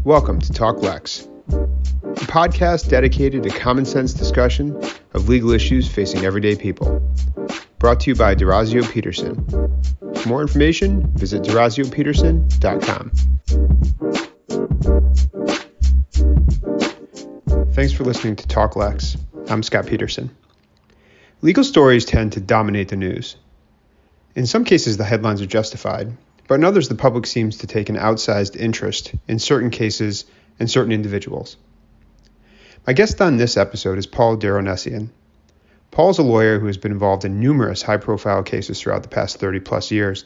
Welcome to Talk Lex, a podcast dedicated to common sense discussion of legal issues facing everyday people. Brought to you by DerOhannesian Peterson. For more information, visit DerOhannesianPeterson.com. Thanks for listening to Talk Lex. I'm Scott Peterson. Legal stories tend to dominate the news. In some cases, the headlines are justified, but in others, the public seems to take an outsized interest in certain cases and certain individuals. My guest on this episode is Paul DerOhannesian. Paul is a lawyer who has been involved in numerous high-profile cases throughout the past 30-plus years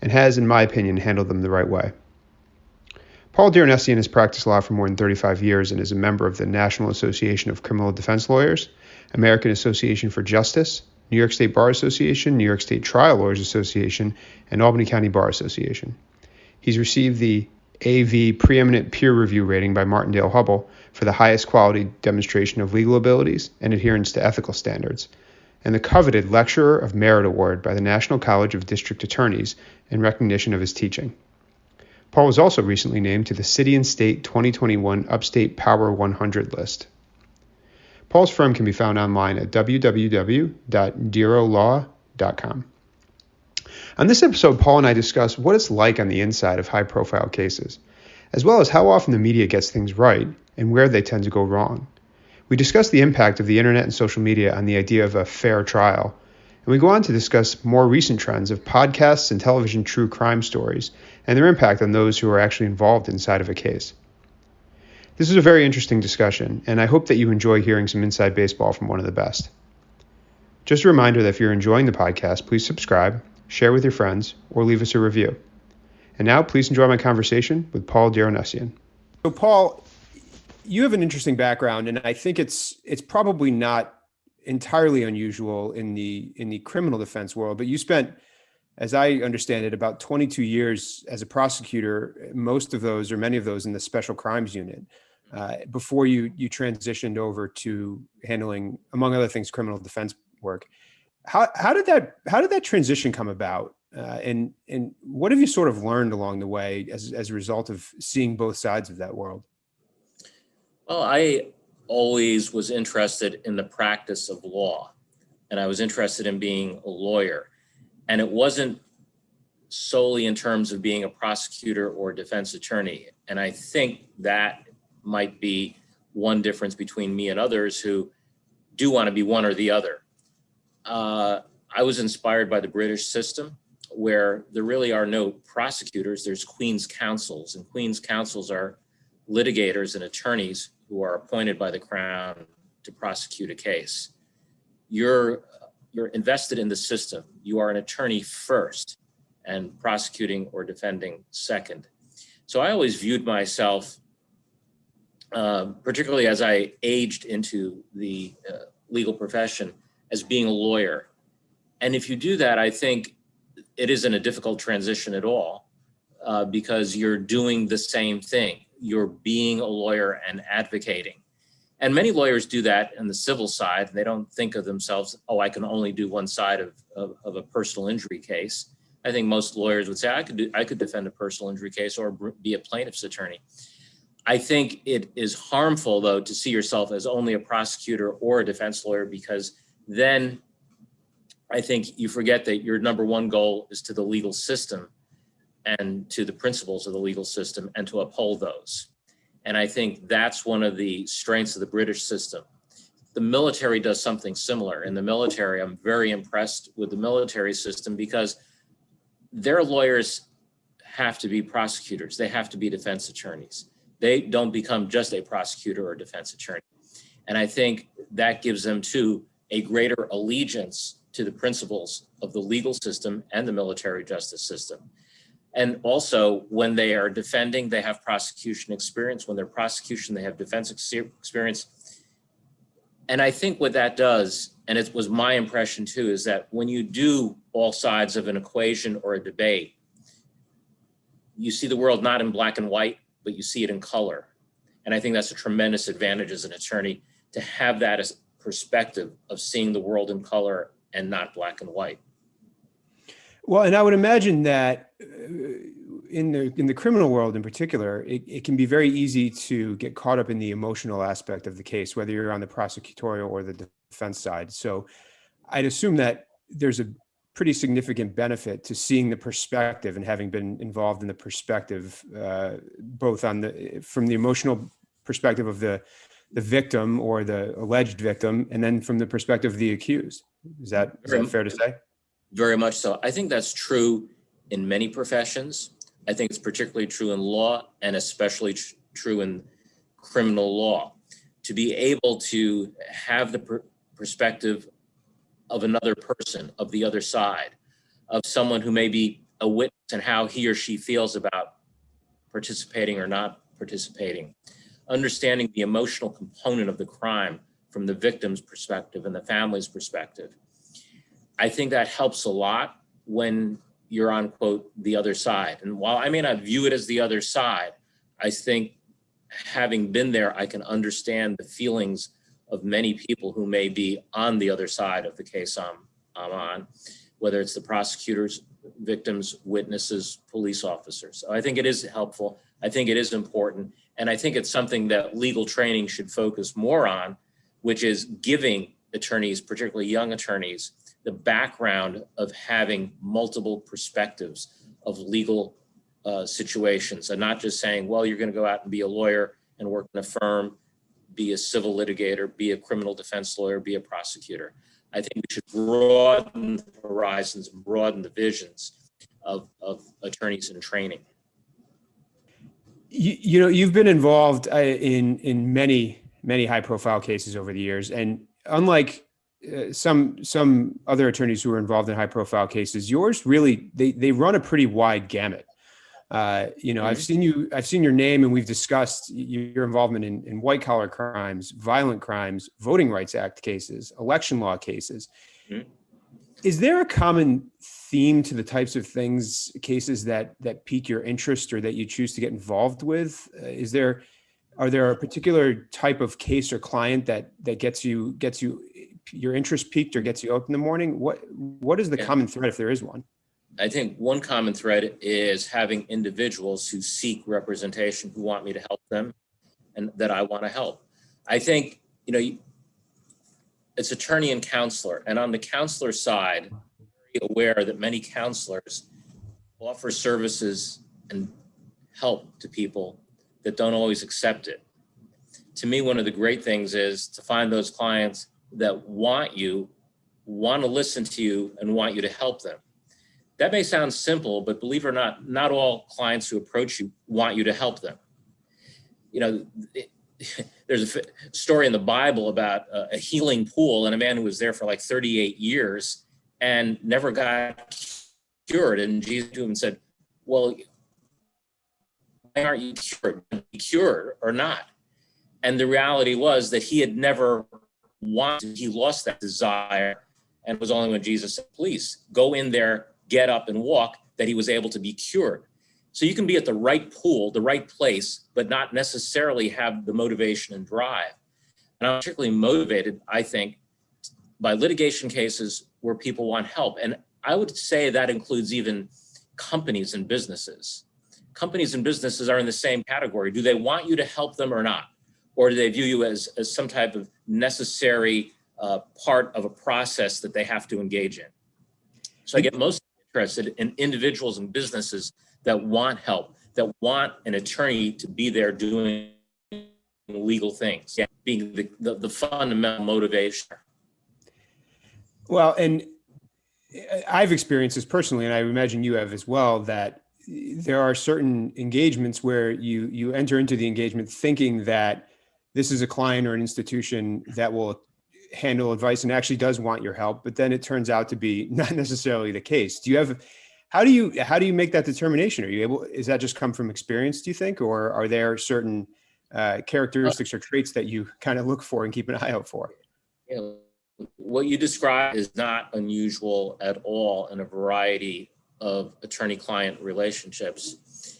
and has, in my opinion, handled them the right way. Paul DerOhannesian has practiced law for more than 35 years and is a member of the National Association of Criminal Defense Lawyers, American Association for Justice, New York State Bar Association, New York State Trial Lawyers Association, and Albany County Bar Association. He's received the AV Preeminent peer review rating by Martindale-Hubbell for the highest quality demonstration of legal abilities and adherence to ethical standards, and the coveted Lecturer of Merit Award by the National College of District Attorneys in recognition of his teaching. Paul was also recently named to the City and State 2021 Upstate Power 100 list. Paul's firm can be found online at www.derohlaw.com. On this episode, Paul and I discuss what it's like on the inside of high-profile cases, as well as how often the media gets things right and where they tend to go wrong. We discuss the impact of the internet and social media on the idea of a fair trial, and we go on to discuss more recent trends of podcasts and television true crime stories and their impact on those who are actually involved inside of a case. This is a very interesting discussion, and I hope that you enjoy hearing some inside baseball from one of the best. Just a reminder that if you're enjoying the podcast, please subscribe, share with your friends, or leave us a review. And now, please enjoy my conversation with Paul DerOhannesian. So, Paul, you have an interesting background, and I think it's probably not entirely unusual in the criminal defense world, but you spent, as I understand it, about 22 years as a prosecutor, most of those or many of those in the special crimes unit, before you transitioned over to handling, among other things, criminal defense work. How did that transition come about? And what have you sort of learned along the way as a result of seeing both sides of that world? Well, I always was interested in the practice of law, and I was interested in being a lawyer. And it wasn't solely in terms of being a prosecutor or a defense attorney. And I think that might be one difference between me and others who do want to be one or the other. I was inspired by the British system, where there really are no prosecutors. There's Queen's Counsels, and Queen's Counsels are litigators and attorneys who are appointed by the Crown to prosecute a case. You're invested in the system. You are an attorney first and prosecuting or defending second. So I always viewed myself, particularly as I aged into the legal profession, as being a lawyer. And if you do that, I think it isn't a difficult transition at all, because you're doing the same thing. You're being a lawyer and advocating. And many lawyers do that in the civil side. They don't think of themselves, I can only do one side of a personal injury case. I think most lawyers would say, I could defend a personal injury case or be a plaintiff's attorney. I think it is harmful, though, to see yourself as only a prosecutor or a defense lawyer, because then I think you forget that your number one goal is to the legal system and to the principles of the legal system and to uphold those. And I think that's one of the strengths of the British system. The military does something similar. In the military, I'm very impressed with the military system because their lawyers have to be prosecutors. They have to be defense attorneys. They don't become just a prosecutor or defense attorney. And I think that gives them, too, a greater allegiance to the principles of the legal system and the military justice system. And also, when they are defending, they have prosecution experience. When they're prosecution, they have defense experience. And I think what that does, and it was my impression too, is that when you do all sides of an equation or a debate, you see the world not in black and white, but you see it in color. And I think that's a tremendous advantage as an attorney, to have that as perspective of seeing the world in color and not black and white. Well, and I would imagine that in the criminal world in particular, it can be very easy to get caught up in the emotional aspect of the case, whether you're on the prosecutorial or the defense side. So I'd assume that there's a pretty significant benefit to seeing the perspective and having been involved in the perspective, both from the emotional perspective of the victim or the alleged victim, and then from the perspective of the accused. Is that fair to say? Very much so. I think that's true in many professions. I think it's particularly true in law, and especially true in criminal law. To be able to have the perspective of another person, of the other side, of someone who may be a witness and how he or she feels about participating or not participating, understanding the emotional component of the crime from the victim's perspective and the family's perspective. I think that helps a lot when you're on, quote, the other side. And while I may not view it as the other side, I think having been there, I can understand the feelings of many people who may be on the other side of the case I'm on, whether it's the prosecutors, victims, witnesses, police officers. So I think it is helpful. I think it is important. And I think it's something that legal training should focus more on, which is giving attorneys, particularly young attorneys, the background of having multiple perspectives of legal situations, and not just saying, well, you're going to go out and be a lawyer and work in a firm, be a civil litigator, be a criminal defense lawyer, be a prosecutor. I think we should broaden the horizons and broaden the visions of attorneys in training. You know, you've been involved in many high profile cases over the years, and unlike some other attorneys who are involved in high profile cases, yours really they run a pretty wide gamut. I've seen your name, and we've discussed your involvement in white collar crimes, violent crimes, Voting Rights Act cases, election law cases. Mm-hmm. Is there a common theme to the types of cases that pique your interest or that you choose to get involved with? Are there a particular type of case or client that gets you your interest piqued or gets you up in the morning? What is the common thread, if there is one? I think one common thread is having individuals who seek representation, who want me to help them, and that I want to help. I think, it's attorney and counselor. And on the counselor side, I'm very aware that many counselors offer services and help to people that don't always accept it. To me, one of the great things is to find those clients that want to listen to you and want you to help them. That may sound simple, but believe it or not all clients who approach you want you to help them. There's a story in the Bible about a healing pool and a man who was there for like 38 years and never got cured. And Jesus to him said, well, why aren't you cured or not? And the reality was that he had never he lost that desire. And it was only when Jesus said, please go in there, get up and walk, that he was able to be cured. So you can be at the right pool, the right place, but not necessarily have the motivation and drive. And I'm particularly motivated, I think, by litigation cases where people want help. And I would say that includes even companies and businesses. Companies and businesses are in the same category. Do they want you to help them or not? Or do they view you as some type of necessary part of a process that they have to engage in? So I get most interested in individuals and businesses that want help, that want an attorney to be there doing legal things, being the fundamental motivation. Well, and I've experienced this personally, and I imagine you have as well, that there are certain engagements where you enter into the engagement thinking that this is a client or an institution that will handle advice and actually does want your help, but then it turns out to be not necessarily the case. How do you make that determination? Is that just come from experience, do you think, or are there certain characteristics or traits that you kind of look for and keep an eye out for? What you describe is not unusual at all in a variety of attorney-client relationships.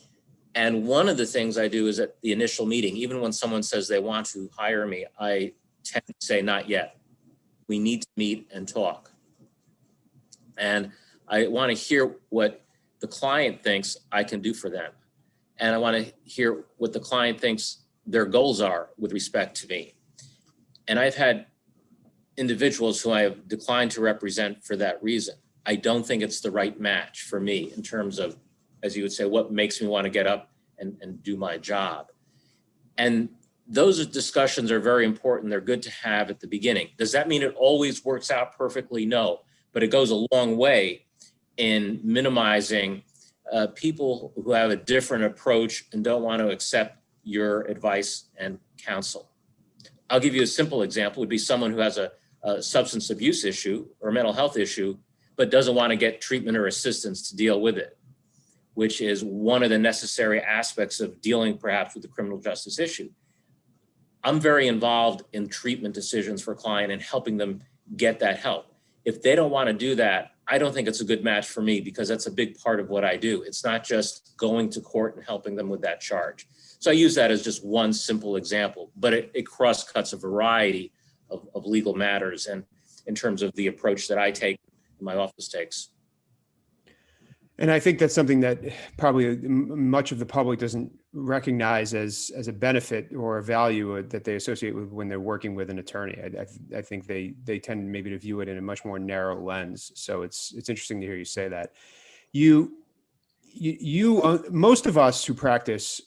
And one of the things I do is at the initial meeting, even when someone says they want to hire me, I tend to say, not yet. We need to meet and talk. And I want to hear what the client thinks I can do for them. And I want to hear what the client thinks their goals are with respect to me. And I've had individuals who I have declined to represent for that reason. I don't think it's the right match for me in terms of, as you would say, what makes me want to get up and do my job. And those discussions are very important. They're good to have at the beginning. Does that mean it always works out perfectly? No, but it goes a long way in minimizing people who have a different approach and don't want to accept your advice and counsel. I'll give you a simple example. Would be someone who has a substance abuse issue or a mental health issue, but doesn't want to get treatment or assistance to deal with it, which is one of the necessary aspects of dealing perhaps with the criminal justice issue. I'm very involved in treatment decisions for a client and helping them get that help. If they don't want to do that, I don't think it's a good match for me, because that's a big part of what I do. It's not just going to court and helping them with that charge. So I use that as just one simple example, but it cross-cuts a variety of legal matters, and in terms of the approach that I take, my office takes. And I think that's something that probably much of the public doesn't recognize as a benefit or a value that they associate with when they're working with an attorney. I think they tend maybe to view it in a much more narrow lens. So it's interesting to hear you say that. You most of us who practice,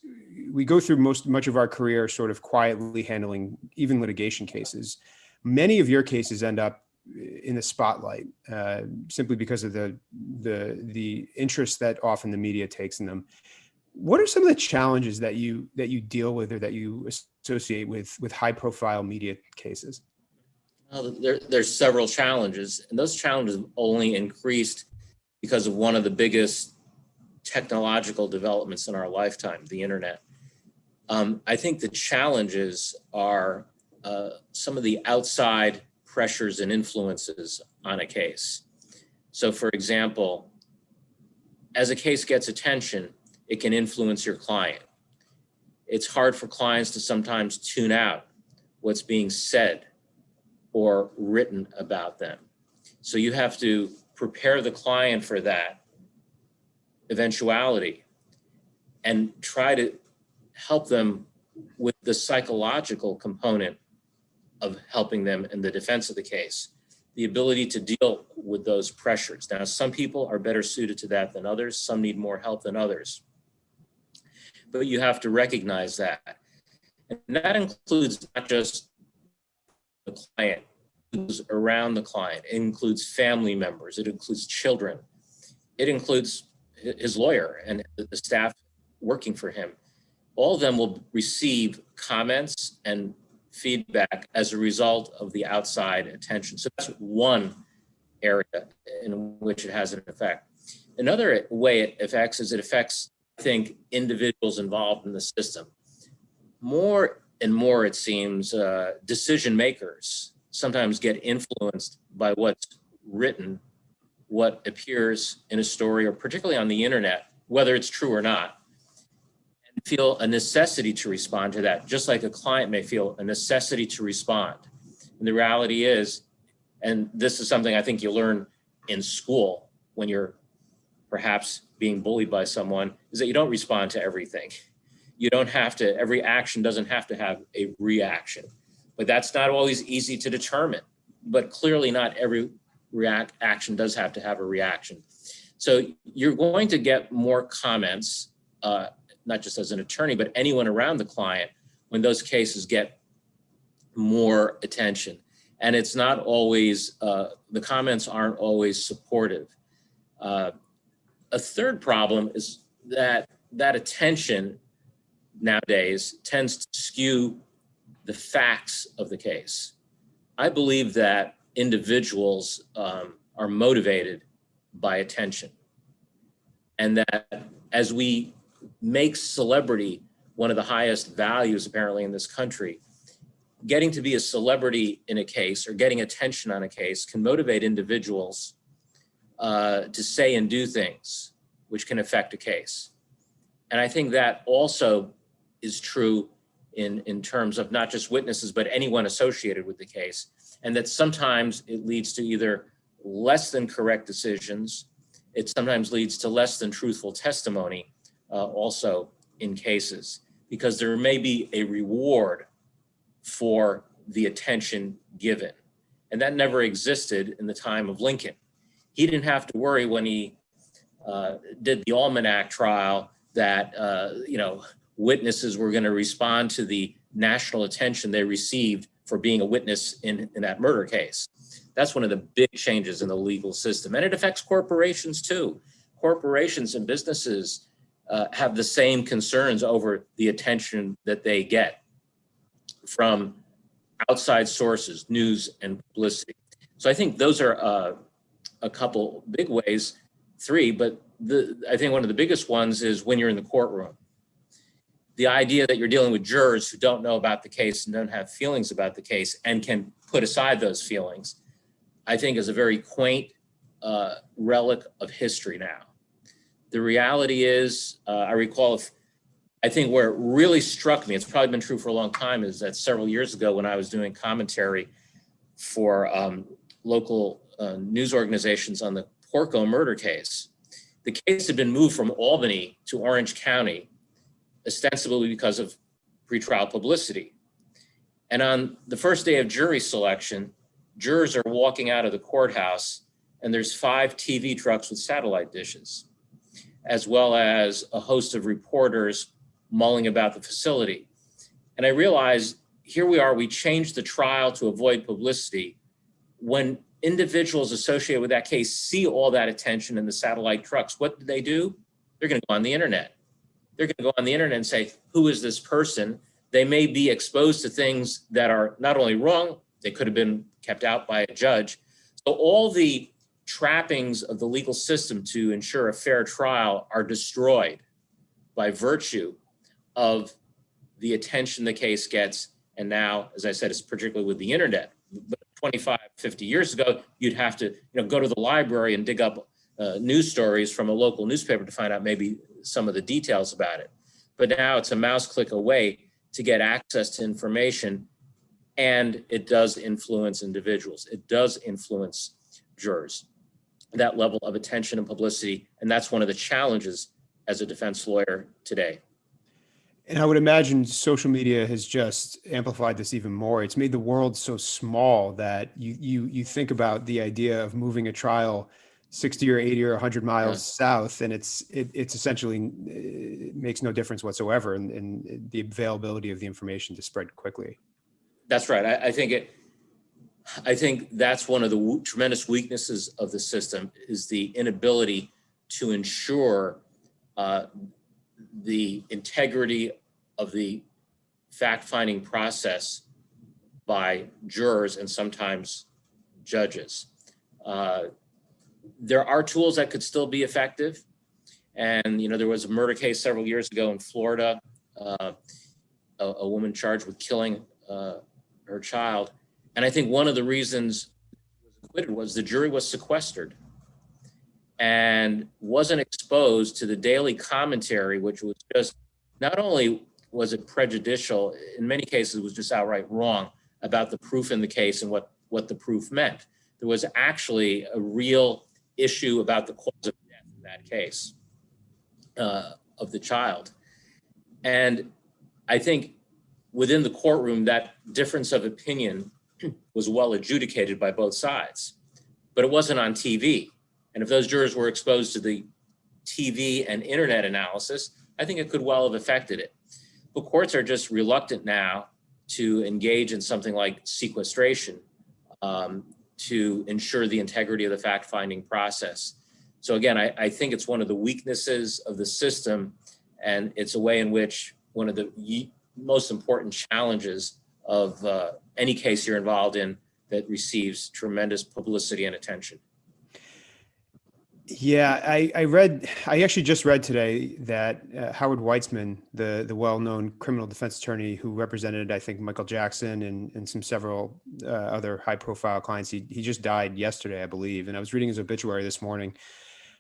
we go through much of our career sort of quietly handling even litigation cases. Many of your cases end up in the spotlight simply because of the interest that often the media takes in them. What are some of the challenges that you deal with or that you associate with high profile media cases? Well, there's several challenges, and those challenges only increased because of one of the biggest technological developments in our lifetime, the internet. I think the challenges are some of the outside pressures and influences on a case. So for example, as a case gets attention, it can influence your client. It's hard for clients to sometimes tune out what's being said or written about them. So you have to prepare the client for that eventuality and try to help them with the psychological component of helping them in the defense of the case, the ability to deal with those pressures. Now, some people are better suited to that than others. Some need more help than others. But you have to recognize that. And that includes not just the client, it includes around the client. It includes family members. It includes children. It includes his lawyer and the staff working for him. All of them will receive comments and feedback as a result of the outside attention. So that's one area in which it has an effect. Another way it affects is it affects, I think, individuals involved in the system. More and more, it seems, decision makers sometimes get influenced by what's written, what appears in a story, or particularly on the internet, whether it's true or not, and feel a necessity to respond to that, just like a client may feel a necessity to respond. And the reality is, and this is something I think you learn in school when you're perhaps being bullied by someone, is that you don't respond to everything. You don't have to, every action doesn't have to have a reaction. But that's not always easy to determine. But clearly not every action does have to have a reaction. So you're going to get more comments, not just as an attorney, but anyone around the client when those cases get more attention. And it's not always, the comments aren't always supportive. A third problem is that attention nowadays tends to skew the facts of the case. I believe that individuals are motivated by attention, and that as we make celebrity one of the highest values apparently in this country, getting to be a celebrity in a case or getting attention on a case can motivate individuals to say and do things which can affect a case. And I think that also is true in terms of not just witnesses, but anyone associated with the case. And that sometimes it leads to either less than correct decisions, it sometimes leads to less than truthful testimony also in cases, because there may be a reward for the attention given. And that never existed in the time of Lincoln. He didn't have to worry when he did the Almanac trial that witnesses were going to respond to the national attention they received for being a witness in that murder case. That's one of the big changes in the legal system. And it affects corporations too. Corporations and businesses have the same concerns over the attention that they get from outside sources, news and publicity. So I think those are a couple big ways, three, but I think one of the biggest ones is when you're in the courtroom. The idea that you're dealing with jurors who don't know about the case and don't have feelings about the case and can put aside those feelings, I think is a very quaint relic of history now. The reality is, I recall, I think where it really struck me, it's probably been true for a long time, is that several years ago when I was doing commentary for local news organizations on the Porco murder case, the case had been moved from Albany to Orange County, ostensibly because of pretrial publicity. And on the first day of jury selection, jurors are walking out of the courthouse and there's 5 TV trucks with satellite dishes, as well as a host of reporters mulling about the facility. And I realized, here we are, we changed the trial to avoid publicity. When individuals associated with that case see all that attention in the satellite trucks, what do? They're going to go on the internet. They're going to go on the internet and say, who is this person? They may be exposed to things that are not only wrong, they could have been kept out by a judge. So all the trappings of the legal system to ensure a fair trial are destroyed by virtue of the attention the case gets. And now, as I said, it's particularly with the internet. But 25, 50 years ago, you'd have to go to the library and dig up news stories from a local newspaper to find out maybe some of the details about it. But now it's a mouse click away to get access to information, and it does influence individuals. It does influence jurors, that level of attention and publicity, and that's one of the challenges as a defense lawyer today. And I would imagine social media has just amplified this even more. It's made the world so small that you think about the idea of moving a trial 60 or 80 or 100 miles south, and it's essentially, it makes no difference whatsoever in the availability of the information to spread quickly. That's right. I think that's one of the tremendous weaknesses of the system, is the inability to ensure the integrity of the fact-finding process by jurors and sometimes judges. There are tools that could still be effective. And, there was a murder case several years ago in Florida, a woman charged with killing her child. And I think one of the reasons it was acquitted was the jury was sequestered and wasn't exposed to the daily commentary, which was just, not only was it prejudicial, in many cases it was just outright wrong about the proof in the case and what the proof meant. There was actually a real issue about the cause of death in that case of the child. And I think within the courtroom, that difference of opinion was well adjudicated by both sides, but it wasn't on TV. And if those jurors were exposed to the TV and internet analysis, I think it could well have affected it. But courts are just reluctant now to engage in something like sequestration to ensure the integrity of the fact-finding process. So again, I think it's one of the weaknesses of the system, and it's a way in which one of the most important challenges of any case you're involved in that receives tremendous publicity and attention. Yeah, I actually just read today that Howard Weitzman, the well-known criminal defense attorney who represented, I think, Michael Jackson and several other high-profile clients, he just died yesterday, I believe. And I was reading his obituary this morning,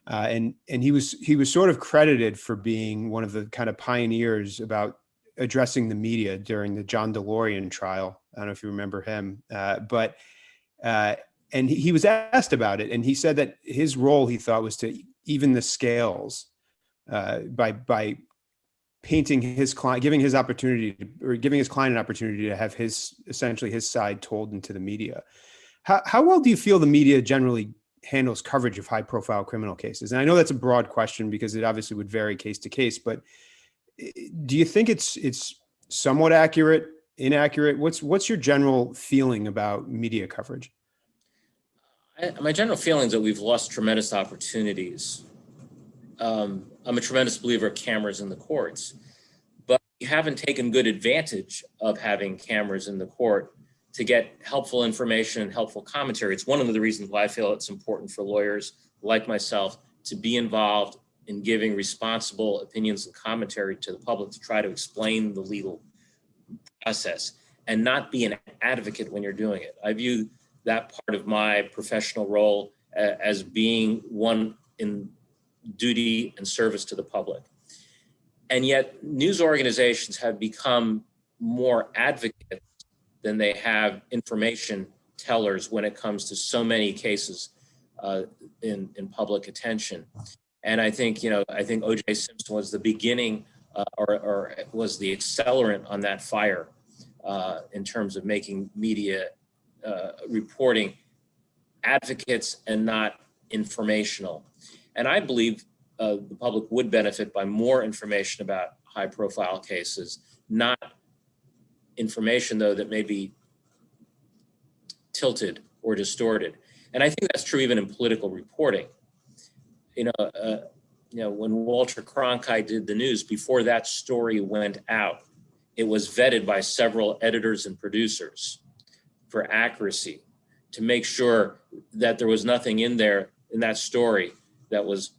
and he was sort of credited for being one of the kind of pioneers about addressing the media during the John DeLorean trial. I don't know if you remember him, and he was asked about it, and he said that his role, he thought, was to even the scales by painting his client, giving his client an opportunity to have essentially his side told into the media. How well do you feel the media generally handles coverage of high profile criminal cases? And I know that's a broad question because it obviously would vary case to case, but do you think it's somewhat accurate, inaccurate? What's your general feeling about media coverage? My general feeling is that we've lost tremendous opportunities. I'm a tremendous believer of cameras in the courts, but we haven't taken good advantage of having cameras in the court to get helpful information and helpful commentary. It's one of the reasons why I feel it's important for lawyers like myself to be involved in giving responsible opinions and commentary to the public to try to explain the legal process and not be an advocate when you're doing it. I view that part of my professional role as being one in duty and service to the public. And yet news organizations have become more advocates than they have information tellers when it comes to so many cases in public attention. And I think O.J. Simpson was the beginning or was the accelerant on that fire in terms of making media reporting advocates and not informational. And I believe the public would benefit by more information about high profile cases, not information though that may be tilted or distorted. And I think that's true even in political reporting. When Walter Cronkite did the news, before that story went out, it was vetted by several editors and producers for accuracy to make sure that there was nothing in there in that story that was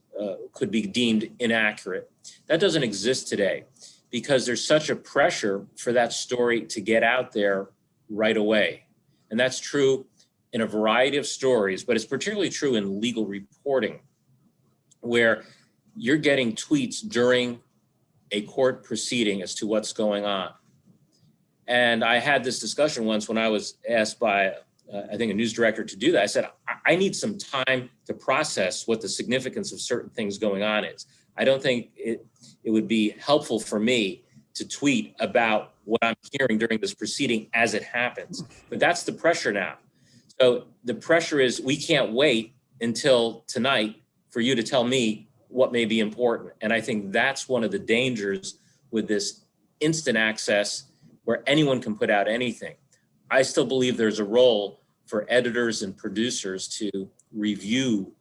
could be deemed inaccurate. That doesn't exist today because there's such a pressure for that story to get out there right away. And that's true in a variety of stories, but it's particularly true in legal reporting, where you're getting tweets during a court proceeding as to what's going on. And I had this discussion once when I was asked by, I think, a news director to do that. I said, I need some time to process what the significance of certain things going on is. I don't think it would be helpful for me to tweet about what I'm hearing during this proceeding as it happens. But that's the pressure now. So the pressure is we can't wait until tonight for you to tell me what may be important. And I think that's one of the dangers with this instant access where anyone can put out anything. I still believe there's a role for editors and producers to review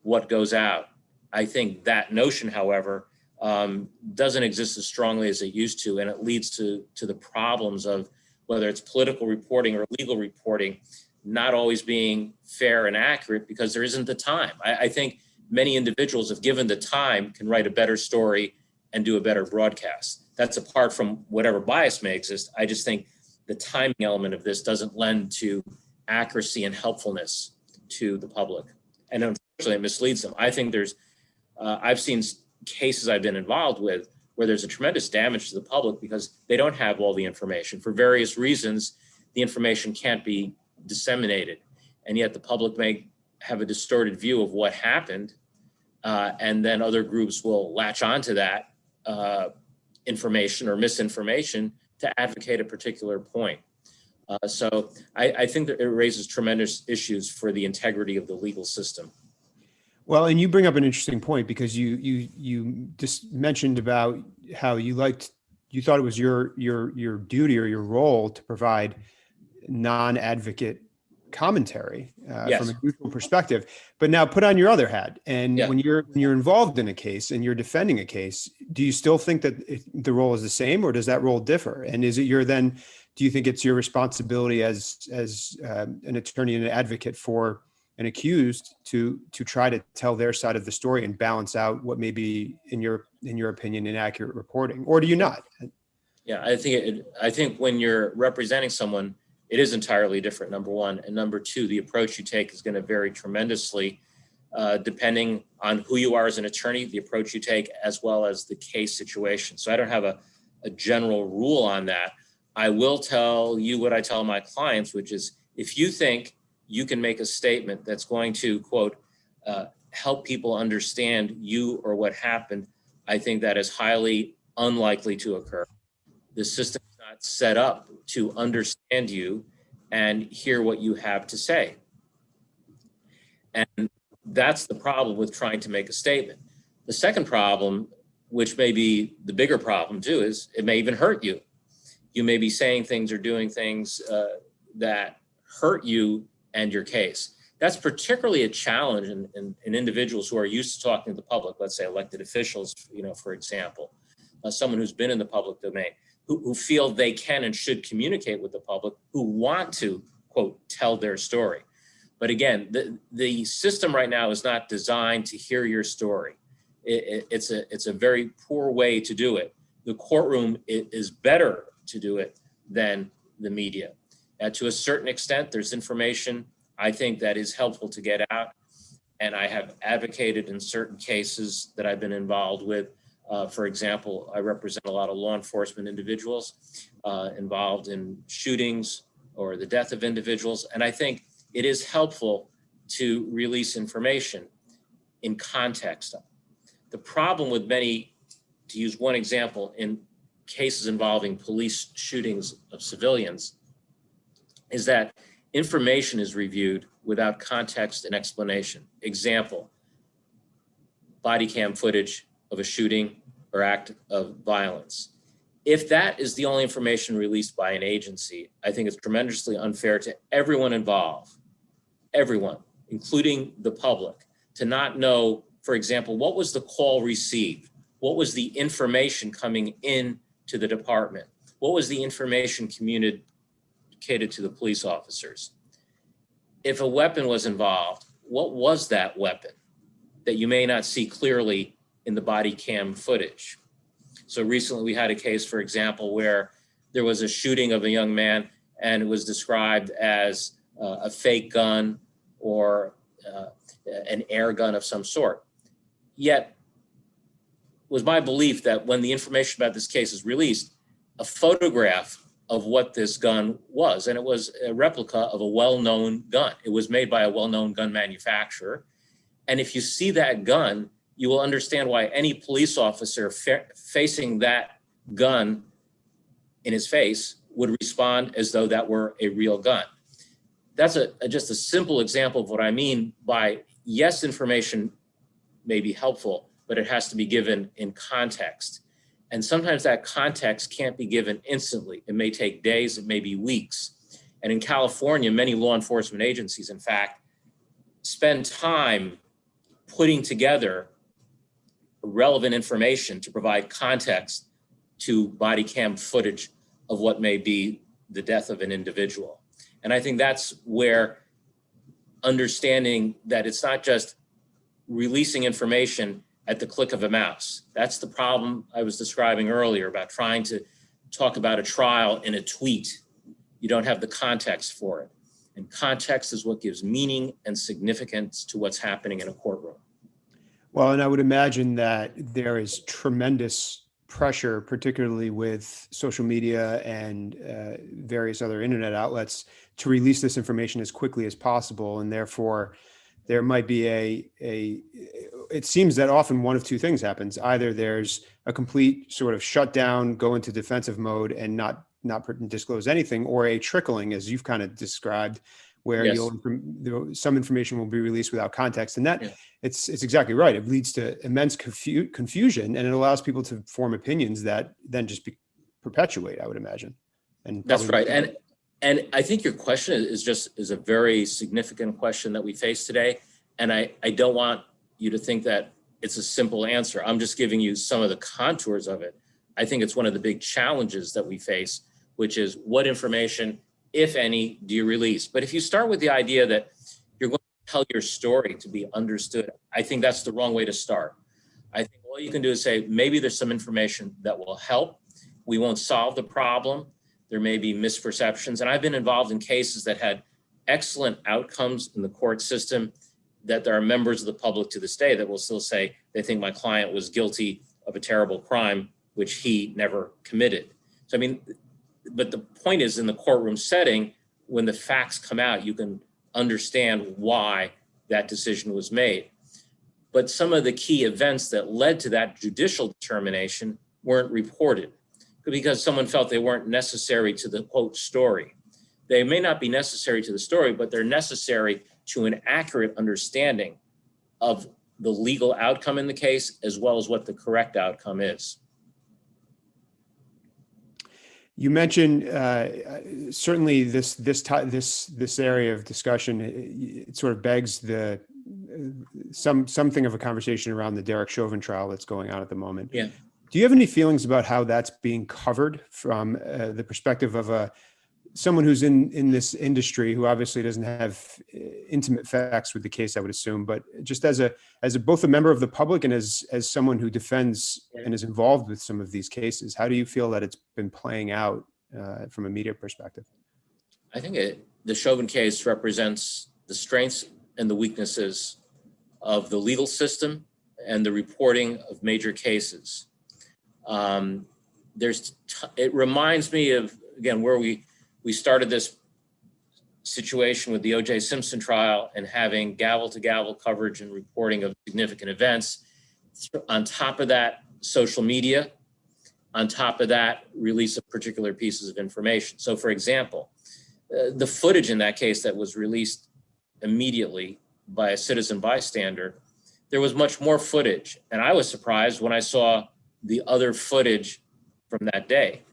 what goes out. I think that notion, however, doesn't exist as strongly as it used to, and it leads to the problems of whether it's political reporting or legal reporting not always being fair and accurate because there isn't the time. I think many individuals, if given the time, can write a better story and do a better broadcast. That's apart from whatever bias may exist. I just think the timing element of this doesn't lend to accuracy and helpfulness to the public. And unfortunately, it misleads them. I think I've seen cases I've been involved with where there's a tremendous damage to the public because they don't have all the information. For various reasons, the information can't be disseminated. And yet the public may have a distorted view of what happened. And then other groups will latch onto that information or misinformation to advocate a particular point. So I think that it raises tremendous issues for the integrity of the legal system. Well, and you bring up an interesting point because you just mentioned about how you thought it was your duty or your role to provide non-advocate commentary Yes. from a neutral perspective. But now put on your other hat, and when you're involved in a case and you're defending a case, do you still think that the role is the same, or does that role differ? And is it do you think it's your responsibility as an attorney and an advocate for an accused to try to tell their side of the story and balance out what may be, in your opinion, inaccurate reporting, or do you not? Yeah, I think when you're representing someone, it is entirely different, number one. And number two, the approach you take is going to vary tremendously depending on who you are as an attorney, the approach you take, as well as the case situation. So I don't have a general rule on that. I will tell you what I tell my clients, which is if you think you can make a statement that's going to, quote, help people understand you or what happened, I think that is highly unlikely to occur. The system is not set up to understand you and hear what you have to say. And that's the problem with trying to make a statement. The second problem, which may be the bigger problem too, is it may even hurt you. You may be saying things or doing things that hurt you and your case. That's particularly a challenge in individuals who are used to talking to the public, let's say elected officials, for example, someone who's been in the public domain, who feel they can and should communicate with the public, who want to, quote, tell their story. But again, the system right now is not designed to hear your story. It's a very poor way to do it. The courtroom is better to do it than the media. To a certain extent, there's information I think that is helpful to get out. And I have advocated in certain cases that I've been involved with. For example, I represent a lot of law enforcement individuals involved in shootings or the death of individuals. And I think it is helpful to release information in context. The problem with many, to use one example, in cases involving police shootings of civilians, is that information is reviewed without context and explanation. Example, body cam footage of a shooting or act of violence. If that is the only information released by an agency, I think it's tremendously unfair to everyone involved, everyone, including the public, to not know, for example, what was the call received? What was the information coming in to the department? What was the information communicated to the police officers? If a weapon was involved, what was that weapon that you may not see clearly in the body cam footage? So recently we had a case, for example, where there was a shooting of a young man and it was described as a fake gun or an air gun of some sort. Yet, it was my belief that when the information about this case is released, a photograph of what this gun was, and it was a replica of a well-known gun. It was made by a well-known gun manufacturer. And if you see that gun, you will understand why any police officer facing that gun in his face would respond as though that were a real gun. That's just a simple example of what I mean by, yes, information may be helpful, but it has to be given in context. And sometimes that context can't be given instantly. It may take days, it may be weeks. And in California, many law enforcement agencies, in fact, spend time putting together relevant information to provide context to body cam footage of what may be the death of an individual. And I think that's where understanding that it's not just releasing information at the click of a mouse. That's the problem I was describing earlier about trying to talk about a trial in a tweet. You don't have the context for it. And context is what gives meaning and significance to what's happening in a courtroom. Well, and I would imagine that there is tremendous pressure, particularly with social media and various other internet outlets, to release this information as quickly as possible. And therefore, there might be it seems that often one of two things happens. Either there's a complete sort of shutdown, go into defensive mode and not disclose anything, or a trickling, as you've kind of described, where Yes. some information will be released without context. And that it's exactly right. It leads to immense confusion, and it allows people to form opinions that then just perpetuate, I would imagine. And that's right. And I think your question is a very significant question that we face today. And I don't want you to think that it's a simple answer. I'm just giving you some of the contours of it. I think it's one of the big challenges that we face, which is what information, if any, do you release? But if you start with the idea that you're going to tell your story to be understood, I think that's the wrong way to start. I think all you can do is say, maybe there's some information that will help. We won't solve the problem. There may be misperceptions. And I've been involved in cases that had excellent outcomes in the court system, that there are members of the public to this day that will still say they think my client was guilty of a terrible crime, which he never committed. So, I mean, but the point is, in the courtroom setting, when the facts come out, you can understand why that decision was made. but some of the key events that led to that judicial determination weren't reported because someone felt they weren't necessary to the quote story. They may not be necessary to the story, but they're necessary to an accurate understanding of the legal outcome in the case, as well as what the correct outcome is. You mentioned certainly this area of discussion. It sort of begs something of a conversation around the Derek Chauvin trial that's going on at the moment. Yeah. Do you have any feelings about how that's being covered from the perspective of someone who's in this industry, who obviously doesn't have intimate facts with the case, I would assume, but just as both a member of the public and as someone who defends and is involved with some of these cases, how do you feel that it's been playing out from a media perspective? I think the Chauvin case represents the strengths and the weaknesses of the legal system and the reporting of major cases. It reminds me of, again, where we started this situation with the O.J. Simpson trial and having gavel-to-gavel coverage and reporting of significant events. On top of that, social media. On top of that, release of particular pieces of information. So, for example, the footage in that case that was released immediately by a citizen bystander, there was much more footage. And I was surprised when I saw the other footage from that day.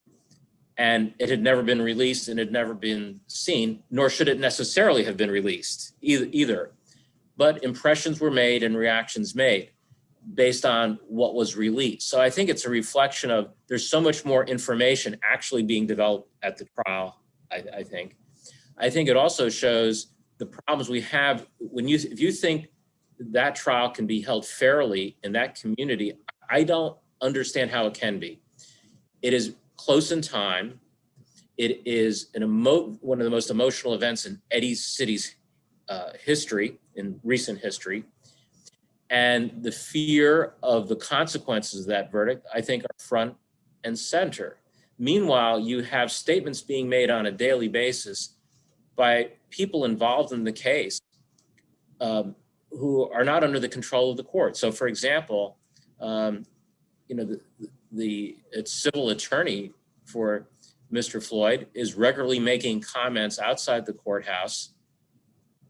And it had never been released and had never been seen, nor should it necessarily have been released either. But impressions were made and reactions made based on what was released. So I think it's a reflection of there's so much more information actually being developed at the trial, I think. I think it also shows the problems we have if you think that trial can be held fairly in that community, I don't understand how it can be. It is close in time. It is one of the most emotional events in Eddy City's history, in recent history. And the fear of the consequences of that verdict, I think, are front and center. Meanwhile, you have statements being made on a daily basis by people involved in the case who are not under the control of the court. So, for example, the civil attorney for Mr. Floyd is regularly making comments outside the courthouse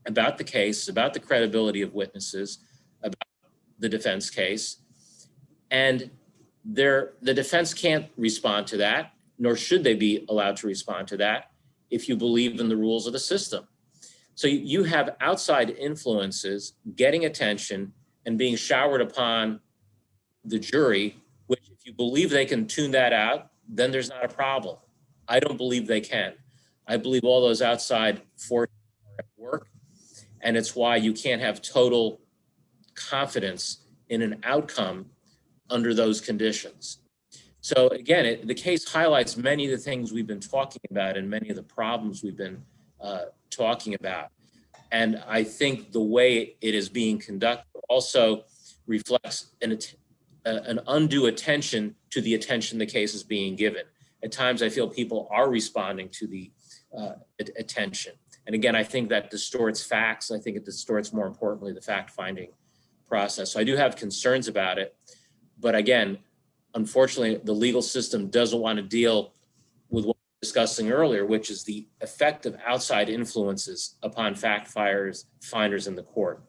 about the case, about the credibility of witnesses, about the defense case. And the defense can't respond to that, nor should they be allowed to respond to that if you believe in the rules of the system. So you have outside influences getting attention and being showered upon the jury, which if you believe they can tune that out, then there's not a problem. I don't believe they can. I believe all those outside forces are at work, and it's why you can't have total confidence in an outcome under those conditions. So again, the case highlights many of the things we've been talking about and many of the problems we've been talking about. And I think the way it is being conducted also reflects an undue attention to the attention the case is being given. At times, I feel people are responding to the attention. And again, I think that distorts facts. I think it distorts, more importantly, the fact-finding process. So I do have concerns about it. But again, unfortunately, the legal system doesn't want to deal with what we were discussing earlier, which is the effect of outside influences upon fact-finders in the court.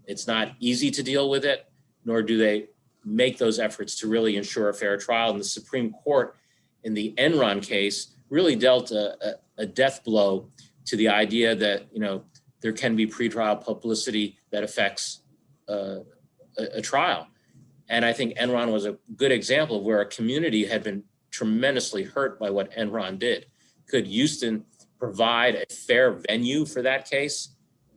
It's not easy to deal with it, nor do they make those efforts to really ensure a fair trial. And the Supreme Court, in the Enron case, really dealt a death blow to the idea that, there can be pretrial publicity that affects a trial. And I think Enron was a good example of where a community had been tremendously hurt by what Enron did. Could Houston provide a fair venue for that case?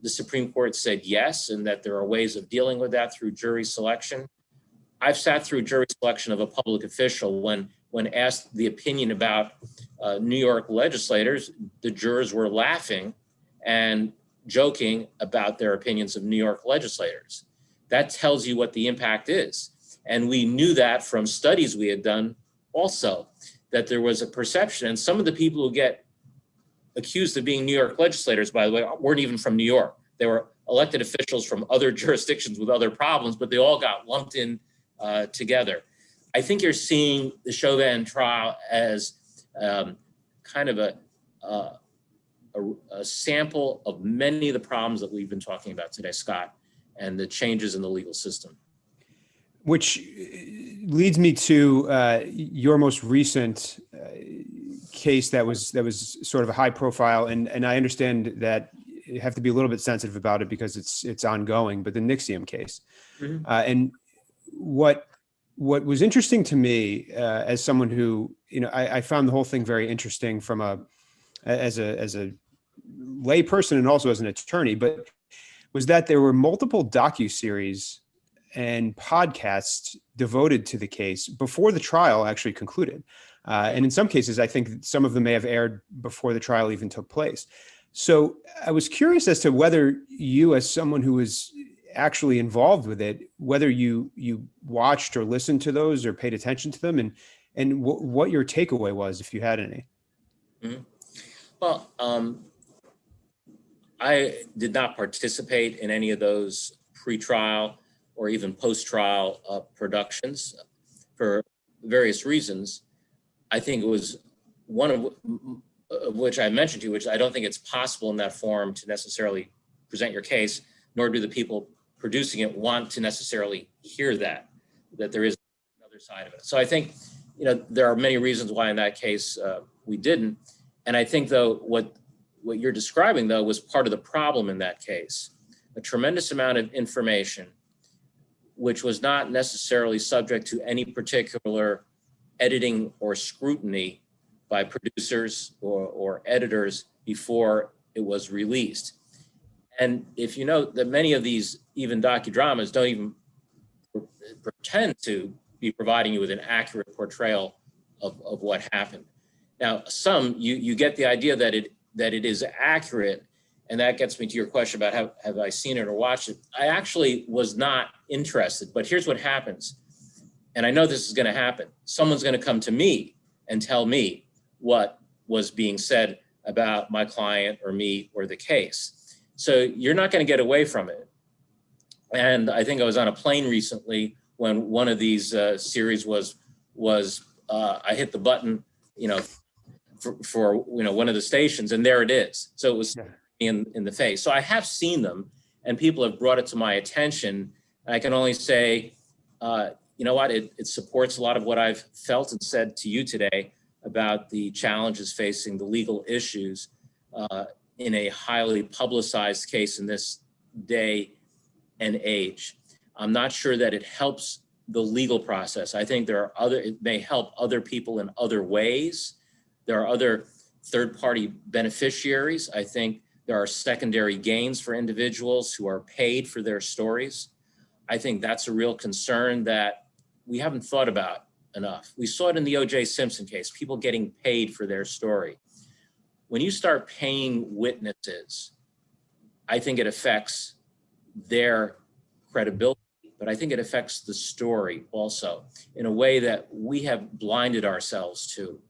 The Supreme Court said yes, and that there are ways of dealing with that through jury selection. I've sat through jury selection of a public official when asked the opinion about New York legislators, the jurors were laughing and joking about their opinions of New York legislators. That tells you what the impact is. And we knew that from studies we had done also, that there was a perception. And some of the people who get accused of being New York legislators, by the way, weren't even from New York. They were elected officials from other jurisdictions with other problems, but they all got lumped in together. I think you're seeing the Chauvin trial as kind of a sample of many of the problems that we've been talking about today, Scott, and the changes in the legal system. Which leads me to your most recent case that was sort of a high profile, and I understand that you have to be a little bit sensitive about it because it's ongoing, but the Nixium case. Mm-hmm. And what was interesting to me as someone who, I found the whole thing very interesting as a lay person and also as an attorney, but was that there were multiple docuseries and podcasts devoted to the case before the trial actually concluded. And in some cases, I think some of them may have aired before the trial even took place. So I was curious as to whether you, as someone who was actually involved with it, whether you watched or listened to those or paid attention to them, and what your takeaway was, if you had any. Mm-hmm. Well, I did not participate in any of those pre-trial or even post-trial productions for various reasons. I think it was one of which I mentioned to you, which I don't think it's possible in that forum to necessarily present your case, nor do the people producing it want to necessarily hear that there is another side of it. So I think, there are many reasons why in that case we didn't. And I think, though, what you're describing, though, was part of the problem in that case. A tremendous amount of information, which was not necessarily subject to any particular editing or scrutiny by producers or editors before it was released. And if you know that many of these even docudramas don't even pretend to be providing you with an accurate portrayal of what happened. Now, some you get the idea that it is accurate, and that gets me to your question about have I seen it or watched it. I actually was not interested, but here's what happens, and I know this is going to happen. Someone's going to come to me and tell me what was being said about my client or me or the case. So you're not going to get away from it. And I think I was on a plane recently when one of these series was I hit the button, for one of the stations, and there it is. So it was in the face. So I have seen them, and people have brought it to my attention. I can only say, you know what, it supports a lot of what I've felt and said to you today about the challenges facing the legal issues in a highly publicized case in this day and age. I'm not sure that it helps the legal process. I think it may help other people in other ways. There are other third-party beneficiaries. I think there are secondary gains for individuals who are paid for their stories. I think that's a real concern that we haven't thought about enough. We saw it in the O.J. Simpson case, people getting paid for their story. When you start paying witnesses, I think it affects their credibility, but I think it affects the story also in a way that we have blinded ourselves to.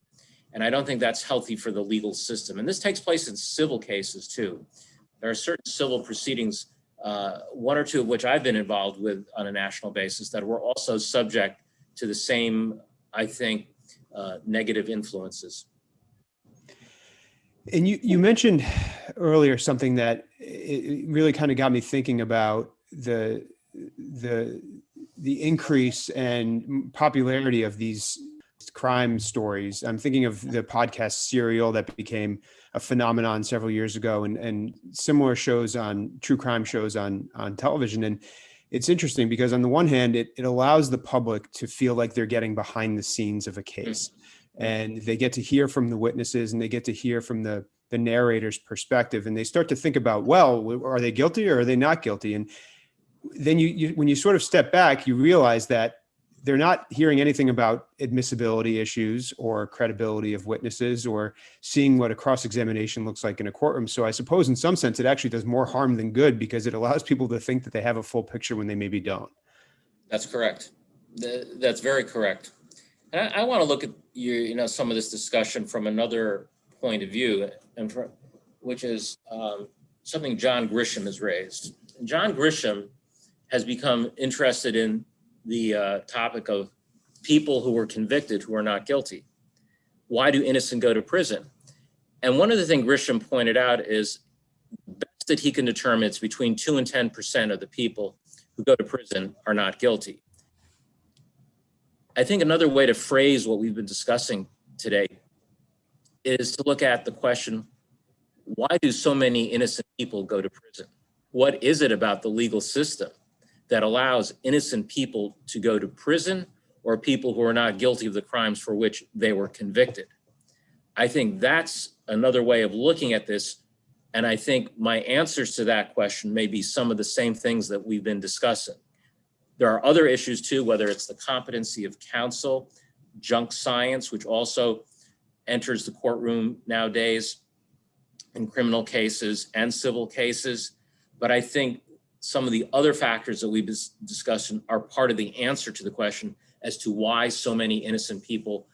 And I don't think that's healthy for the legal system. And this takes place in civil cases too. There are certain civil proceedings, one or two of which I've been involved with on a national basis, that were also subject to the same, I think, negative influences. And you mentioned earlier something that it really kind of got me thinking about the increase and popularity of these crime stories. I'm thinking of the podcast Serial that became a phenomenon several years ago, and similar shows true crime shows on television. And it's interesting because on the one hand, it allows the public to feel like they're getting behind the scenes of a case. And they get to hear from the witnesses, and they get to hear from the narrator's perspective, and they start to think about, well, are they guilty or are they not guilty? And then you when you sort of step back, you realize that they're not hearing anything about admissibility issues or credibility of witnesses or seeing what a cross-examination looks like in a courtroom. So I suppose in some sense, it actually does more harm than good because it allows people to think that they have a full picture when they maybe don't. That's correct. That's very correct. And I want to look at some of this discussion from another point of view, which is something John Grisham has raised. John Grisham has become interested in the topic of people who were convicted who are not guilty. Why do innocent go to prison? And one of the things Grisham pointed out is best that he can determine it's between 2 and 10% of the people who go to prison are not guilty. I think another way to phrase what we've been discussing today is to look at the question, why do so many innocent people go to prison? What is it about the legal system that allows innocent people to go to prison, or people who are not guilty of the crimes for which they were convicted? I think that's another way of looking at this. And I think my answers to that question may be some of the same things that we've been discussing. There are other issues too, whether it's the competency of counsel, junk science, which also enters the courtroom nowadays in criminal cases and civil cases. But I think some of the other factors that we've been discussing are part of the answer to the question as to why so many innocent people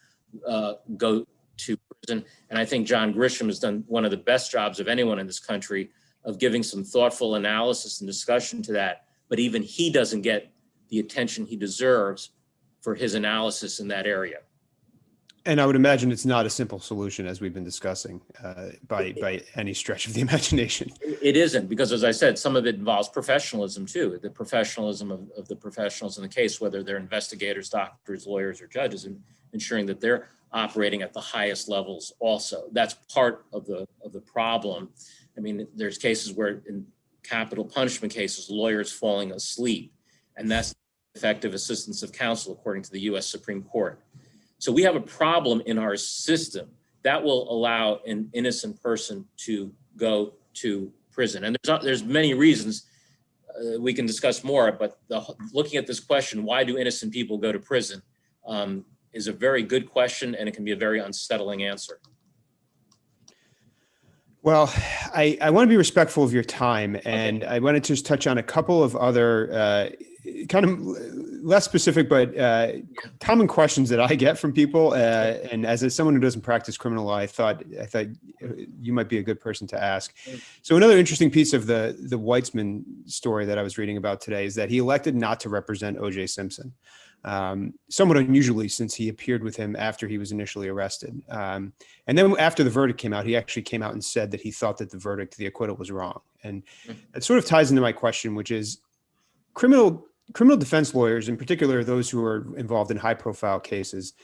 go to prison. And I think John Grisham has done one of the best jobs of anyone in this country of giving some thoughtful analysis and discussion to that. But even he doesn't get the attention he deserves for his analysis in that area. And I would imagine it's not a simple solution, as we've been discussing, by any stretch of the imagination. It isn't, because as I said, some of it involves professionalism too, the professionalism of the professionals in the case, whether they're investigators, doctors, lawyers, or judges, and ensuring that they're operating at the highest levels also. That's part of the problem. I mean, there's cases where in capital punishment cases, lawyers falling asleep, and that's effective assistance of counsel, according to the US Supreme Court. So we have a problem in our system that will allow an innocent person to go to prison. And there's many reasons we can discuss more, but looking at this question, why do innocent people go to prison, is a very good question, and it can be a very unsettling answer. Well, I want to be respectful of your time, and okay. I want to just touch on a couple of other kind of less specific, but common questions that I get from people. And as someone who doesn't practice criminal law, I thought you might be a good person to ask. So another interesting piece of the Weitzman story that I was reading about today is that he elected not to represent O.J. Simpson, somewhat unusually since he appeared with him after he was initially arrested. And then after the verdict came out, he actually came out and said that he thought that the acquittal was wrong. And it sort of ties into my question, which is criminal defense lawyers, in particular, those who are involved in high profile cases,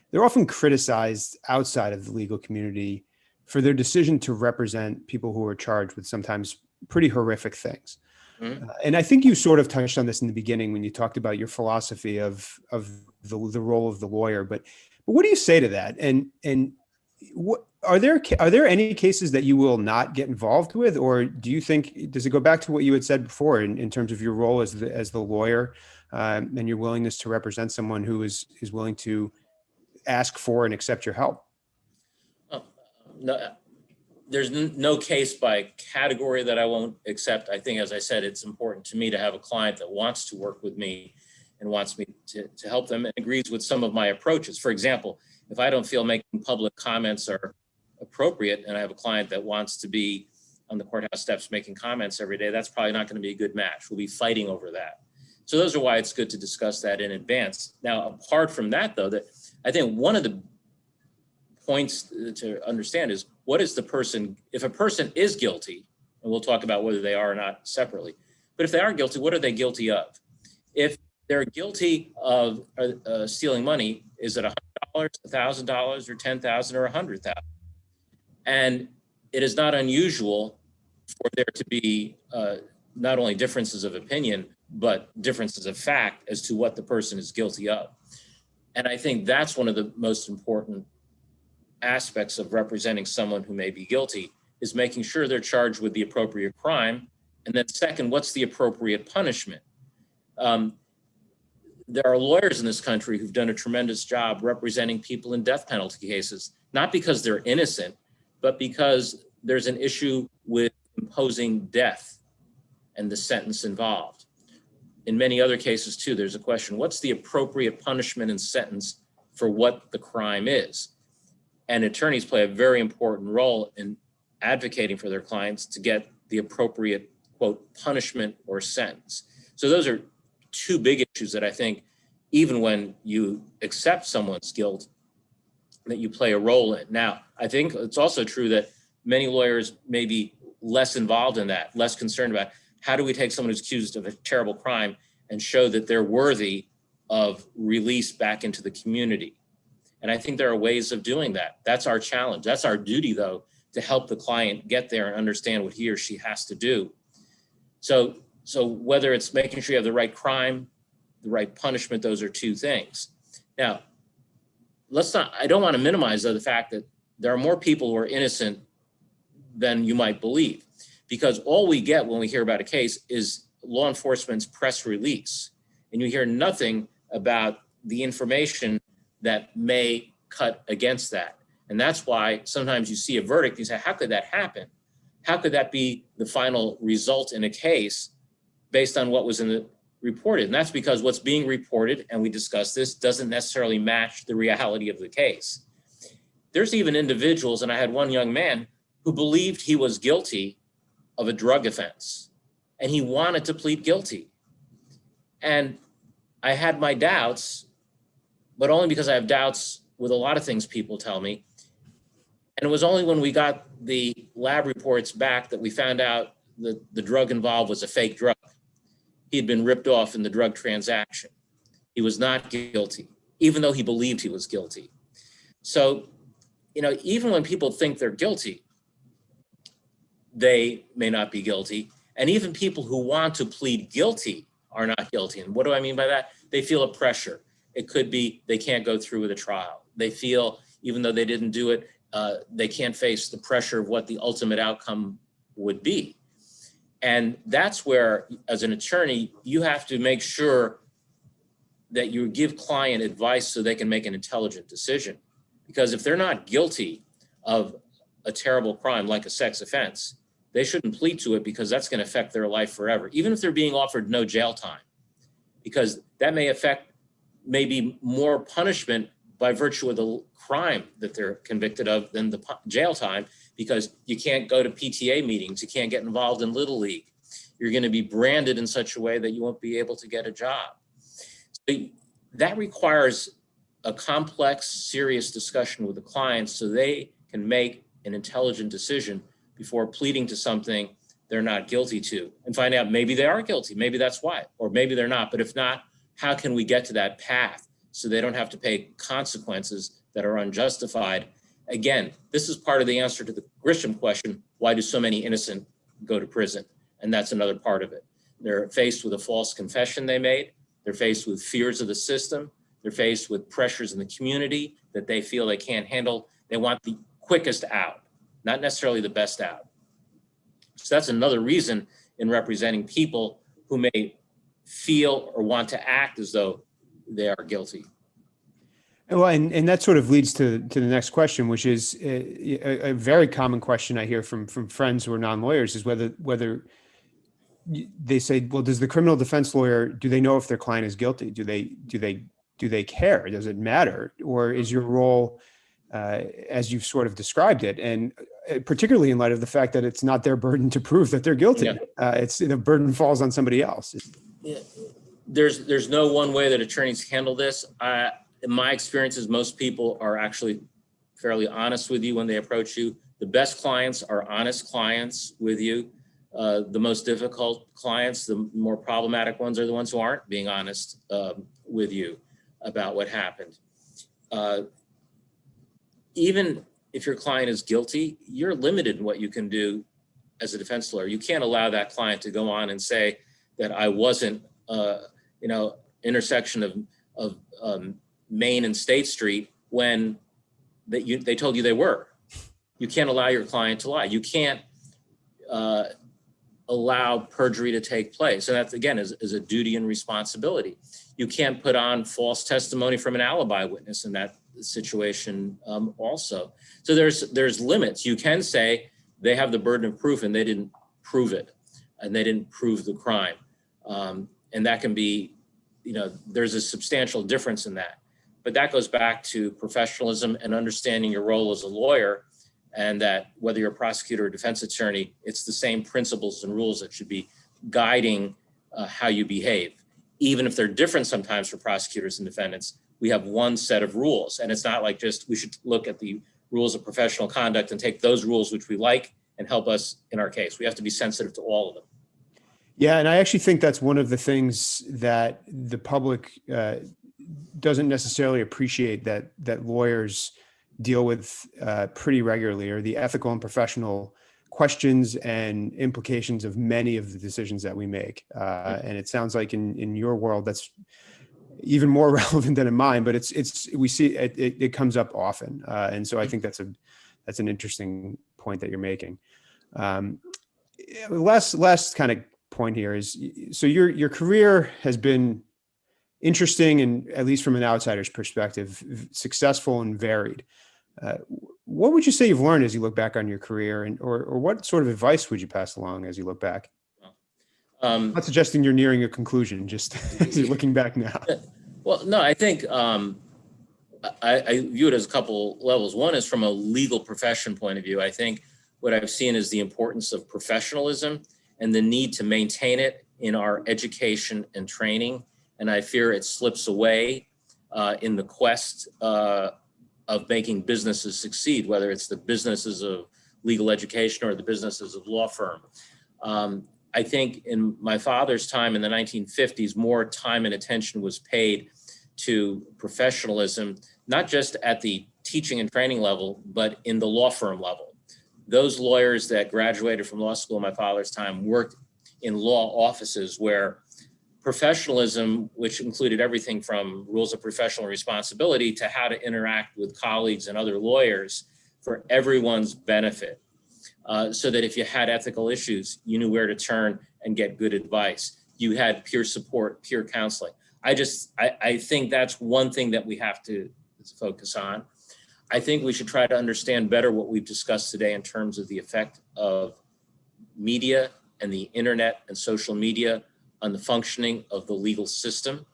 they're often criticized outside of the legal community for their decision to represent people who are charged with sometimes pretty horrific things. And I think you sort of touched on this in the beginning when you talked about your philosophy of the role of the lawyer. But what do you say to that? And what are there any cases that you will not get involved with, or does it go back to what you had said before in terms of your role as the lawyer and your willingness to represent someone who is willing to ask for and accept your help? No. There's no case by category that I won't accept. I think, as I said, it's important to me to have a client that wants to work with me and wants me to help them and agrees with some of my approaches. For example, if I don't feel making public comments are appropriate and I have a client that wants to be on the courthouse steps making comments every day, that's probably not going to be a good match. We'll be fighting over that. So those are why it's good to discuss that in advance. Now, apart from that, though, that I think one of the points to understand is, what is the person, if a person is guilty, and we'll talk about whether they are or not separately, but if they are guilty, what are they guilty of? If they're guilty of stealing money, is it $100, $1,000, or $10,000, or $100,000? And it is not unusual for there to be not only differences of opinion, but differences of fact as to what the person is guilty of. And I think that's one of the most important aspects of representing someone who may be guilty, is making sure they're charged with the appropriate crime. And then second, what's the appropriate punishment? There are lawyers in this country who've done a tremendous job representing people in death penalty cases, not because they're innocent, but because there's an issue with imposing death and the sentence involved. In many other cases too, there's a question, what's the appropriate punishment and sentence for what the crime is? And attorneys play a very important role in advocating for their clients to get the appropriate quote, punishment or sentence. So those are two big issues that I think, even when you accept someone's guilt, that you play a role in. Now, I think it's also true that many lawyers may be less involved in that, less concerned about how do we take someone who's accused of a terrible crime and show that they're worthy of release back into the community. And I think there are ways of doing that. That's our challenge. That's our duty, though, to help the client get there and understand what he or she has to do. So whether it's making sure you have the right crime, the right punishment, those are two things. Now, I don't want to minimize, though, the fact that there are more people who are innocent than you might believe, because all we get when we hear about a case is law enforcement's press release, and you hear nothing about the information that may cut against that. And that's why sometimes you see a verdict, you say, how could that happen? How could that be the final result in a case based on what was reported? And that's because what's being reported, and we discussed this, doesn't necessarily match the reality of the case. There's even individuals, and I had one young man who believed he was guilty of a drug offense, and he wanted to plead guilty. And I had my doubts, but only because I have doubts with a lot of things people tell me. And it was only when we got the lab reports back that we found out that the drug involved was a fake drug. He had been ripped off in the drug transaction. He was not guilty, even though he believed he was guilty. So, even when people think they're guilty, they may not be guilty. And even people who want to plead guilty are not guilty. And what do I mean by that? They feel a pressure. It could be they can't go through with a trial. They feel, even though they didn't do it, they can't face the pressure of what the ultimate outcome would be. And that's where, as an attorney, you have to make sure that you give client advice so they can make an intelligent decision. Because if they're not guilty of a terrible crime like a sex offense, they shouldn't plead to it, because that's going to affect their life forever, even if they're being offered no jail time, because that may affect maybe more punishment by virtue of the crime that they're convicted of than the jail time, because you can't go to PTA meetings, you can't get involved in Little League. You're going to be branded in such a way that you won't be able to get a job. So that requires a complex, serious discussion with the clients so they can make an intelligent decision before pleading to something they're not guilty to, and find out maybe they are guilty, maybe that's why, or maybe they're not. But if not, how can we get to that path so they don't have to pay consequences that are unjustified? Again, this is part of the answer to the Grisham question, why do so many innocent go to prison? And that's another part of it. They're faced with a false confession they made. They're faced with fears of the system. They're faced with pressures in the community that they feel they can't handle. They want the quickest out, not necessarily the best out. So that's another reason in representing people who may feel or want to act as though they are guilty. Well, and that sort of leads to the next question, which is a very common question I hear from friends who are non-lawyers, is whether they say, well, does the criminal defense lawyer, do they know if their client is guilty? Do they care? Does it matter? Or is your role, as you've sort of described it, and particularly in light of the fact that it's not their burden to prove that they're guilty, the burden falls on somebody else. Yeah. There's no one way that attorneys handle this. In my experiences, most people are actually fairly honest with you when they approach you. The best clients are honest clients with you. The most difficult clients, the more problematic ones, are the ones who aren't being honest with you about what happened. Even if your client is guilty, you're limited in what you can do as a defense lawyer. You can't allow that client to go on and say that I wasn't, intersection of Main and State Street when they told you they were. You can't allow your client to lie. You can't allow perjury to take place. And that, again, is a duty and responsibility. You can't put on false testimony from an alibi witness in that situation also. So there's limits. You can say they have the burden of proof and they didn't prove it, and they didn't prove the crime. And that can be, there's a substantial difference in that. But that goes back to professionalism and understanding your role as a lawyer and that whether you're a prosecutor or defense attorney, it's the same principles and rules that should be guiding how you behave. Even if they're different sometimes for prosecutors and defendants, we have one set of rules. And it's not like just we should look at the rules of professional conduct and take those rules which we like and help us in our case. We have to be sensitive to all of them. Yeah, and I actually think that's one of the things that the public doesn't necessarily appreciate that lawyers deal with pretty regularly, or the ethical and professional questions and implications of many of the decisions that we make. And it sounds like in your world, that's even more relevant than in mine, but we see it comes up often. And so I think that's an interesting point that you're making. Last kind of point here is, so your career has been interesting, and at least from an outsider's perspective, successful and varied. What would you say you've learned as you look back on your career, or what sort of advice would you pass along as you look back? Not suggesting you're nearing a conclusion, just as you're looking back now. Well, no, I think I view it as a couple levels. One is from a legal profession point of view. I think what I've seen is the importance of professionalism and the need to maintain it in our education and training. And I fear it slips away in the quest of making businesses succeed, whether it's the businesses of legal education or the businesses of law firm. I think in my father's time in the 1950s, more time and attention was paid to professionalism, not just at the teaching and training level, but in the law firm level. Those lawyers that graduated from law school in my father's time worked in law offices where professionalism, which included everything from rules of professional responsibility to how to interact with colleagues and other lawyers for everyone's benefit. So that if you had ethical issues, you knew where to turn and get good advice. You had peer support, peer counseling. I think that's one thing that we have to focus on. I think we should try to understand better what we've discussed today in terms of the effect of media and the internet and social media on the functioning of the legal system.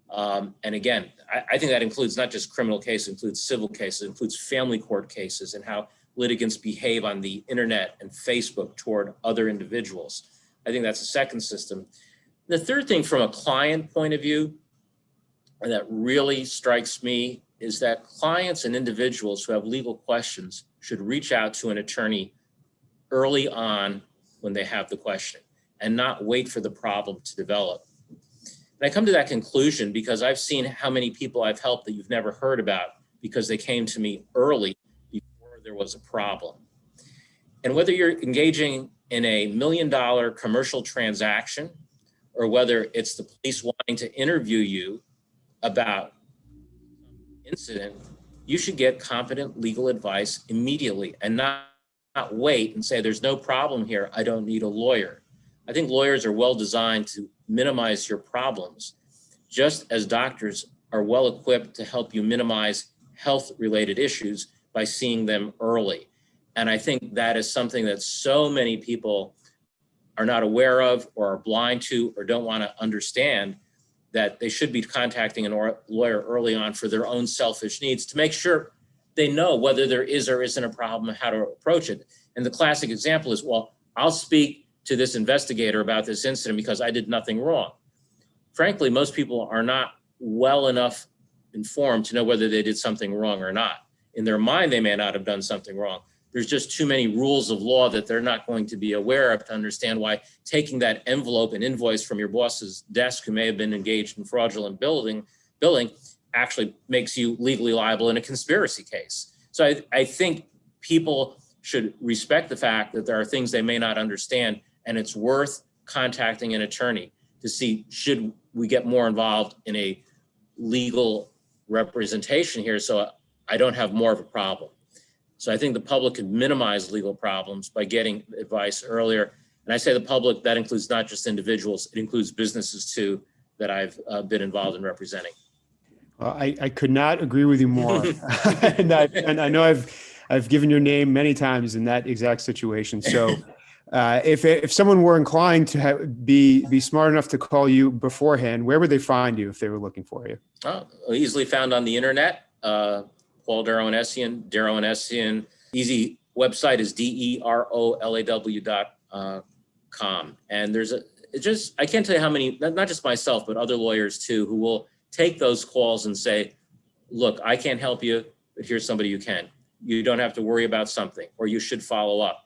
And again, I think that includes not just criminal cases, it includes civil cases, it includes family court cases, and how litigants behave on the internet and Facebook toward other individuals. I think that's a second system. The third thing from a client point of view that really strikes me is that clients and individuals who have legal questions should reach out to an attorney early on when they have the question and not wait for the problem to develop. And I come to that conclusion because I've seen how many people I've helped that you've never heard about because they came to me early before there was a problem. And whether you're engaging in a $1 million commercial transaction or whether it's the police wanting to interview you about incident, you should get competent legal advice immediately and not wait and say, there's no problem here, I don't need a lawyer. I think lawyers are well designed to minimize your problems, just as doctors are well equipped to help you minimize health-related issues by seeing them early. And I think that is something that so many people are not aware of or are blind to or don't want to understand, that they should be contacting a lawyer early on for their own selfish needs to make sure they know whether there is or isn't a problem and how to approach it. And the classic example is, well, I'll speak to this investigator about this incident because I did nothing wrong. Frankly, most people are not well enough informed to know whether they did something wrong or not. In their mind, they may not have done something wrong. There's just too many rules of law that they're not going to be aware of to understand why taking that envelope and invoice from your boss's desk, who may have been engaged in fraudulent billing, actually makes you legally liable in a conspiracy case. So I think people should respect the fact that there are things they may not understand, and it's worth contacting an attorney to see, should we get more involved in a legal representation here so I don't have more of a problem. So I think the public can minimize legal problems by getting advice earlier. And I say the public, that includes not just individuals, it includes businesses too, that I've been involved in representing. Well, I could not agree with you more. and I know I've given your name many times in that exact situation. So if someone were inclined to be smart enough to call you beforehand, where would they find you if they were looking for you? Easily found on the internet. Paul DerOhannesian, DerOhannesian, easy website is DerOlaw.com. And I can't tell you how many, not just myself, but other lawyers too, who will take those calls and say, look, I can't help you, but here's somebody who can. You don't have to worry about something, or you should follow up.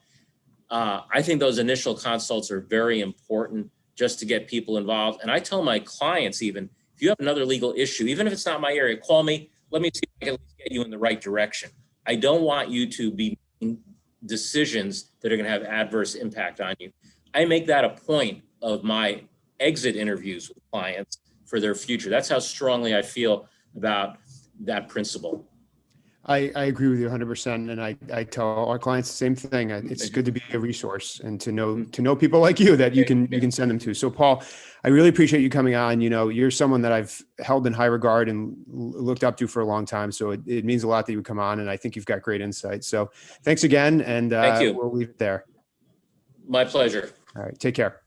I think those initial consults are very important just to get people involved. And I tell my clients, even if you have another legal issue, even if it's not my area, call me. Let me see if I can at least get you in the right direction. I don't want you to be making decisions that are going to have adverse impact on you. I make that a point of my exit interviews with clients for their future. That's how strongly I feel about that principle. I agree with you 100%. And I tell our clients the same thing. It's good to be a resource and to know people like you that you can send them to. So Paul, I really appreciate you coming on. You know, you're someone that I've held in high regard and looked up to for a long time. So it means a lot that you come on, and I think you've got great insight. So thanks again. And thank you. We'll leave it there. My pleasure. All right. Take care.